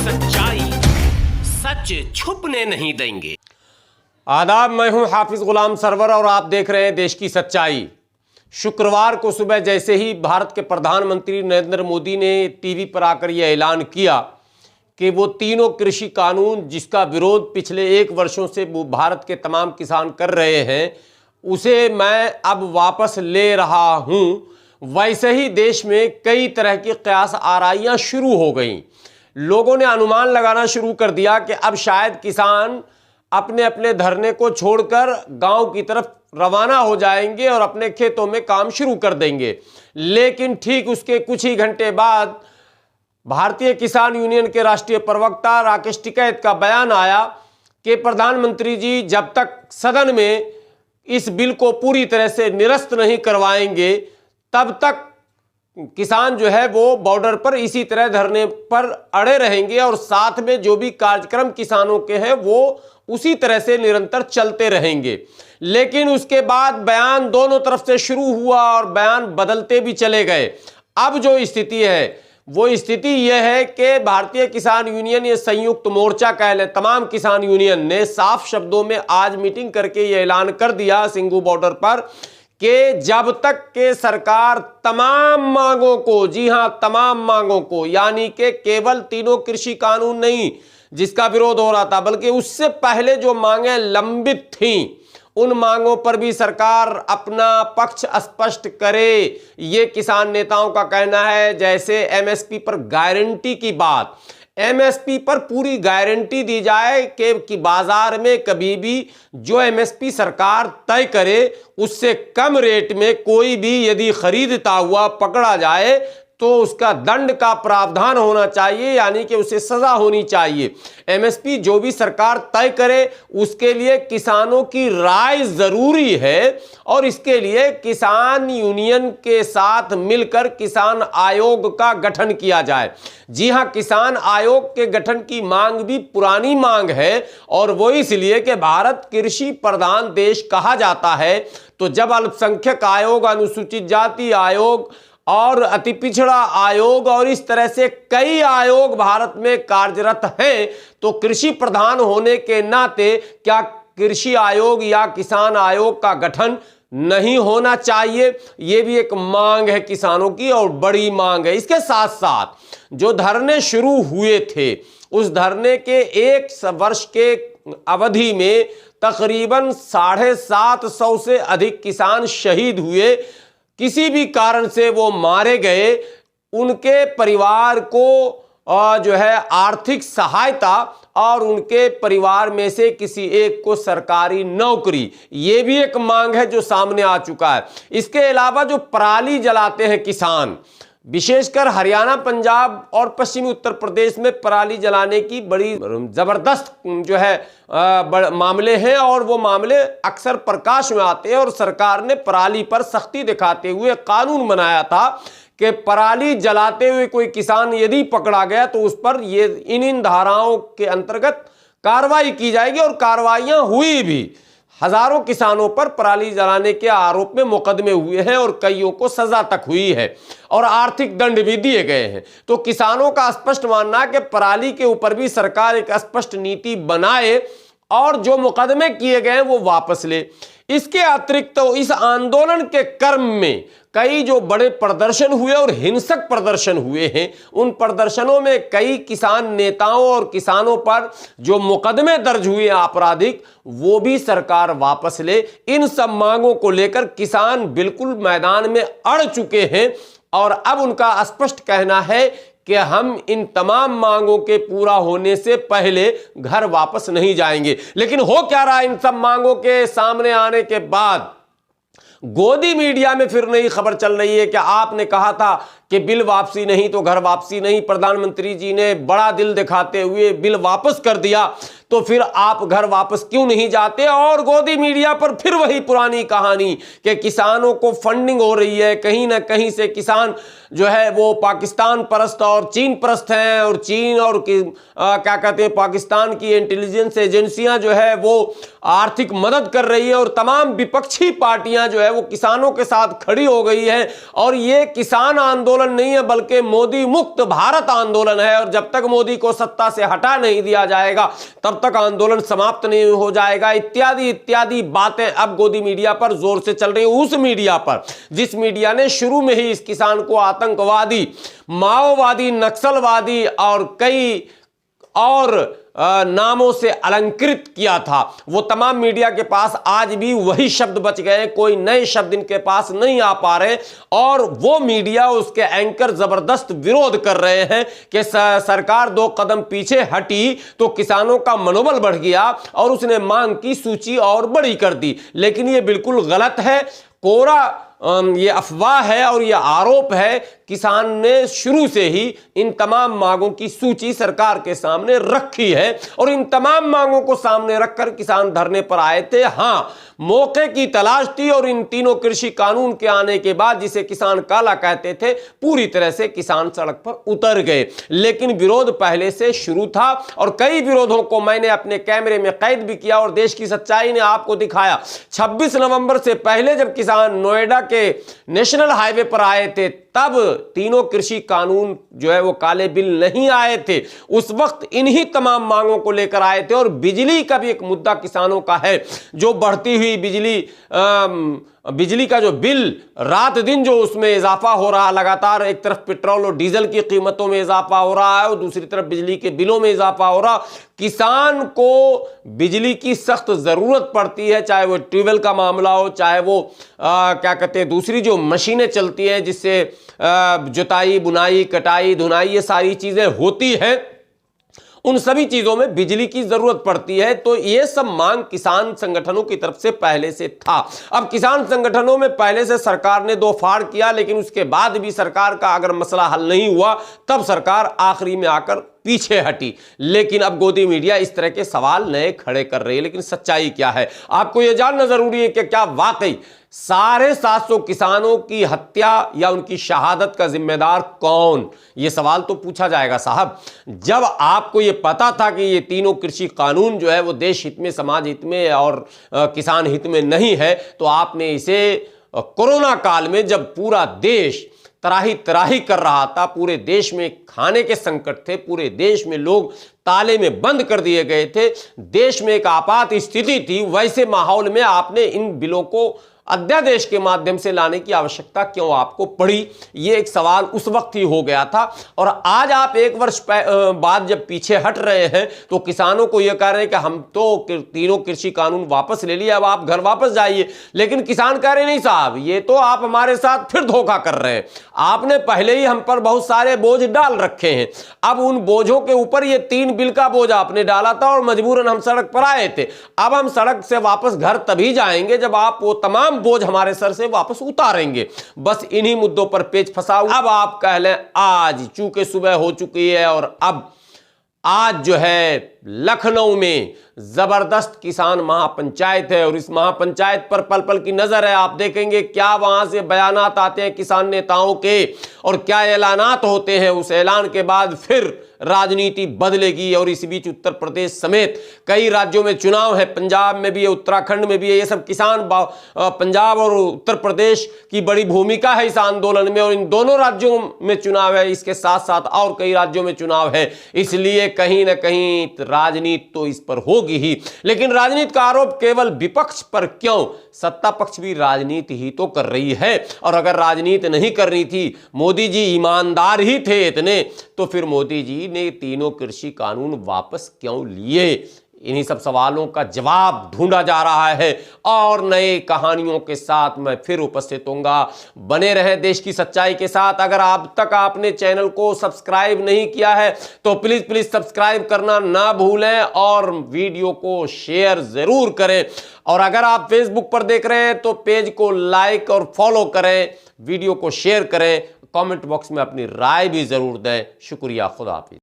सच्चाई सच छुपने नहीं देंगे। आदाब, मैं हूं हाफिज गुलाम सरवर और आप देख रहे हैं देश की सच्चाई। शुक्रवार को सुबह जैसे ही भारत के प्रधानमंत्री नरेंद्र मोदी ने टीवी पर आकर यह ऐलान किया कि वो तीनों कृषि कानून जिसका विरोध पिछले 1 वर्षों से वो भारत के तमाम किसान कर रहे हैं, उसे मैं अब वापस ले रहा हूं। वैसे ही देश में कई तरह की कयास आराइयां शुरू हो गईं। लोगों ने अनुमान लगाना शुरू कर दिया कि अब शायद किसान अपने अपने धरने को छोड़कर गांव की तरफ रवाना हो जाएंगे और अपने खेतों में काम शुरू कर देंगे। लेकिन ठीक उसके कुछ ही घंटे बाद भारतीय किसान यूनियन के राष्ट्रीय प्रवक्ता राकेश टिकैत का बयान आया कि प्रधानमंत्री जी जब तक सदन में इस बिल को पूरी तरह से निरस्त नहीं करवाएंगे, तब तक किसान जो है वो बॉर्डर पर इसी तरह धरने पर अड़े रहेंगे और साथ में जो भी कार्यक्रम किसानों के हैं वो उसी तरह से निरंतर चलते रहेंगे। लेकिन उसके बाद बयान दोनों तरफ से शुरू हुआ और बयान बदलते भी चले गए। अब जो स्थिति है वो स्थिति यह है कि भारतीय किसान यूनियन, ये संयुक्त मोर्चा कह लें, तमाम किसान यूनियन ने साफ शब्दों में आज मीटिंग करके ये ऐलान कर दिया सिंघू बॉर्डर पर कि जब तक के सरकार तमाम मांगों को, जी हां तमाम मांगों को, यानी कि केवल तीनों कृषि कानून नहीं जिसका विरोध हो रहा था, बल्कि उससे पहले जो मांगे लंबित थीं, उन मांगों पर भी सरकार अपना पक्ष स्पष्ट करे, ये किसान नेताओं का कहना है। जैसे एमएसपी पर गारंटी की बात, एमएसपी पर पूरी गारंटी दी जाए कि बाजार में कभी भी जो एमएसपी सरकार तय करे उससे कम रेट में कोई भी यदि खरीदता हुआ पकड़ा जाए तो उसका दंड का प्रावधान होना चाहिए, यानी कि उसे सजा होनी चाहिए। एमएसपी जो भी सरकार तय करे उसके लिए किसानों की राय जरूरी है और इसके लिए किसान यूनियन के साथ मिलकर किसान आयोग का गठन किया जाए। जी हां, किसान आयोग के गठन की मांग भी पुरानी मांग है और वो इसलिए कि भारत कृषि प्रधान देश कहा जाता है। तो जब अल्पसंख्यक आयोग, अनुसूचित जाति आयोग और अति पिछड़ा आयोग और इस तरह से कई आयोग भारत में कार्यरत हैं, तो कृषि प्रधान होने के नाते क्या कृषि आयोग या किसान आयोग का गठन नहीं होना चाहिए? ये भी एक मांग है किसानों की और बड़ी मांग है। इसके साथ साथ जो धरने शुरू हुए थे, उस धरने के 1 वर्ष के अवधि में तकरीबन 750 से अधिक किसान शहीद हुए, किसी भी कारण से वो मारे गए। उनके परिवार को जो है आर्थिक सहायता और उनके परिवार में से किसी एक को सरकारी नौकरी, ये भी एक मांग है जो सामने आ चुका है। इसके अलावा जो पराली जलाते हैं किसान, विशेषकर हरियाणा, पंजाब और पश्चिमी उत्तर प्रदेश में पराली जलाने की बड़ी जबरदस्त जो है मामले हैं और वो मामले अक्सर प्रकाश में आते हैं और सरकार ने पराली पर सख्ती दिखाते हुए कानून बनाया था कि पराली जलाते हुए कोई किसान यदि पकड़ा गया तो उस पर ये इन धाराओं के अंतर्गत कार्रवाई की जाएगी और कार्रवाइयां हुई भी। हजारों किसानों पर पराली जलाने के आरोप में मुकदमे हुए हैं और कईयों को सजा तक हुई है और आर्थिक दंड भी दिए गए हैं। तो किसानों का स्पष्ट मानना है कि पराली के ऊपर भी सरकार एक स्पष्ट नीति बनाए और जो मुकदमे किए गए हैं वो वापस ले। इसके अतिरिक्त तो इस आंदोलन के क्रम में कई जो बड़े प्रदर्शन हुए और हिंसक प्रदर्शन हुए हैं, उन प्रदर्शनों में कई किसान नेताओं और किसानों पर जो मुकदमे दर्ज हुए आपराधिक, वो भी सरकार वापस ले। इन सब मांगों को लेकर किसान बिल्कुल मैदान में अड़ चुके हैं और अब उनका स्पष्ट कहना है कि हम इन तमाम मांगों के पूरा होने से पहले घर वापस नहीं जाएंगे। लेकिन हो क्या रहा इन सब मांगों के सामने आने के बाद? गोदी मीडिया में फिर नई खबर चल रही है कि आपने कहा था कि बिल वापसी नहीं तो घर वापसी नहीं। प्रधानमंत्री जी ने बड़ा दिल दिखाते हुए बिल वापस कर दिया। तो फिर आप घर वापस क्यों नहीं जाते? और गोदी मीडिया पर फिर वही पुरानी कहानी कि किसानों को फंडिंग हो रही है, कहीं ना कहीं से किसान जो है वो पाकिस्तान परस्त और चीन परस्त हैं, और चीन और क्या कहते हैं पाकिस्तान की इंटेलिजेंस एजेंसियां जो है वो आर्थिक मदद कर रही है, और तमाम विपक्षी पार्टियां जो है वो किसानों के साथ खड़ी हो गई है। और ये किसान आंदोलन नहीं है बल्कि मोदी मुक्त भारत आंदोलन है, और जब तक मोदी को सत्ता से हटा नहीं दिया जाएगा तब तक आंदोलन समाप्त नहीं हो जाएगा। इत्यादि इत्यादि बातें अब गोदी मीडिया पर जोर से चल रही है, उस मीडिया पर जिस मीडिया ने शुरू में ही इस किसान को आतंकवादी, माओवादी, नक्सलवादी और कई और नामों से अलंकृत किया था। वो तमाम मीडिया के पास आज भी वही शब्द बच गए, कोई नए शब्द इनके पास नहीं आ पा रहे, और वो मीडिया, उसके एंकर जबरदस्त विरोध कर रहे हैं कि सरकार 2 कदम पीछे हटी तो किसानों का मनोबल बढ़ गया और उसने मांग की सूची और बड़ी कर दी। लेकिन ये बिल्कुल गलत है, कोरा ये अफवाह है और ये आरोप है। किसान ने शुरू से ही इन तमाम मांगों की सूची सरकार के सामने रखी है, और इन तमाम मांगों को सामने रखकर किसान धरने पर आए थे। हां, मौके की तलाश थी, और इन तीनों कृषि कानून के आने के बाद, जिसे किसान काला कहते थे, पूरी तरह से किसान सड़क पर उतर गए। लेकिन विरोध पहले से शुरू था, और कई विरोधों को मैंने अपने कैमरे में कैद भी किया, और देश की सच्चाई ने आपको दिखाया। 26 नवंबर से पहले जब किसान नोएडा के नेशनल हाईवे पर आए थे, तब तीनों कृषि कानून जो है वो काले बिल नहीं आए थे। उस वक्त इन्हीं तमाम मांगों को लेकर आए थे। और बिजली का भी एक मुद्दा किसानों का है, जो बढ़ती हुई बिजली का जो बिल रात दिन जो उसमें इजाफा हो रहा लगातार, एक तरफ पेट्रोल और डीजल की कीमतों में इजाफा हो रहा है और दूसरी तरफ बिजली के बिलों में इजाफा हो रहा। किसान को बिजली की सख्त जरूरत पड़ती है, चाहे वो ट्यूबवेल का मामला हो, चाहे वो क्या कहते हैं दूसरी जो मशीनें चलती हैं जिससे जुताई, बुनाई, कटाई, धुनाई, ये सारी चीजें होती हैं, उन सभी चीजों में बिजली की जरूरत पड़ती है। तो ये सब मांग किसान संगठनों की तरफ से पहले से था। अब किसान संगठनों में पहले से सरकार ने 2 फाड़ किया, लेकिन उसके बाद भी सरकार का अगर मसला हल नहीं हुआ तब सरकार आखिरी में आकर पीछे हटी। लेकिन अब गोदी मीडिया इस तरह के सवाल नए खड़े कर रही है, लेकिन सच्चाई क्या है आपको यह जानना जरूरी है कि क्या वाकई 750 किसानों की हत्या या उनकी शहादत का जिम्मेदार कौन? यह सवाल तो पूछा जाएगा साहब। जब आपको यह पता था कि ये तीनों कृषि कानून जो है वो देश हित में, समाज हित में और किसान हित में नहीं है, तो आपने इसे कोरोना काल में, जब पूरा देश तराही तराही कर रहा था, पूरे देश में खाने के संकट थे, पूरे देश में लोग ताले में बंद कर दिए गए थे, देश में एक आपात स्थिति थी, वैसे माहौल में आपने इन बिलों को अध्यादेश के माध्यम से लाने की आवश्यकता क्यों आपको पड़ी? ये एक सवाल उस वक्त ही हो गया था। और आज आप 1 वर्ष बाद जब पीछे हट रहे हैं तो किसानों को यह कह रहे हैं कि हम तो तीनों कृषि कानून वापस ले लिए, अब आप घर वापस जाइए। लेकिन किसान कह रहे नहीं साहब, ये तो आप हमारे साथ फिर धोखा कर रहे हैं। आपने पहले ही हम पर बहुत सारे बोझ डाल रखे हैं, अब उन बोझों के ऊपर ये 3 बिल का बोझ आपने डाला था और मजबूरन हम सड़क पर आए थे। अब हम सड़क से वापस घर तभी जाएंगे जब आप वो तमाम बोझ हमारे सर से वापस उतारेंगे। बस इन्हीं मुद्दों पर पेच फंसा। अब आप कह लें आज, चूंकि सुबह हो चुकी है और अब आज जो है लखनऊ में जबरदस्त किसान महापंचायत है, और इस महापंचायत पर पल पल की नजर है। आप देखेंगे क्या वहां से बयानात आते हैं किसान नेताओं के, और क्या ऐलानात होते हैं। उस ऐलान के बाद फिर राजनीति बदलेगी। और इस बीच उत्तर प्रदेश समेत कई राज्यों में चुनाव है, पंजाब में भी है, उत्तराखंड में भी है। ये सब किसान, पंजाब और उत्तर प्रदेश की बड़ी भूमिका है इस आंदोलन में, और इन दोनों राज्यों में चुनाव है, इसके साथ साथ और कई राज्यों में चुनाव है। इसलिए कहीं ना कहीं राजनीति तो इस पर होगी ही। लेकिन राजनीति का आरोप केवल विपक्ष पर क्यों? सत्ता पक्ष भी राजनीति ही तो कर रही है। और अगर राजनीति नहीं करनी थी, मोदी जी ईमानदार ही थे इतने, तो फिर मोदी जी ने तीनों कृषि कानून वापस क्यों लिए? इन्हीं सब सवालों का जवाब ढूंढा जा रहा है, और नए कहानियों के साथ मैं फिर उपस्थित होऊंगा। बने रहें देश की सच्चाई के साथ। अगर अब तक आपने चैनल को सब्सक्राइब नहीं किया है तो प्लीज प्लीज सब्सक्राइब करना ना भूलें, और वीडियो को शेयर जरूर करें। और अगर आप फेसबुक पर देख रहे हैं तो पेज को लाइक और फॉलो करें, वीडियो को शेयर करें, कमेंट बॉक्स में अपनी राय भी जरूर दें। शुक्रिया, खुदा हाफिज।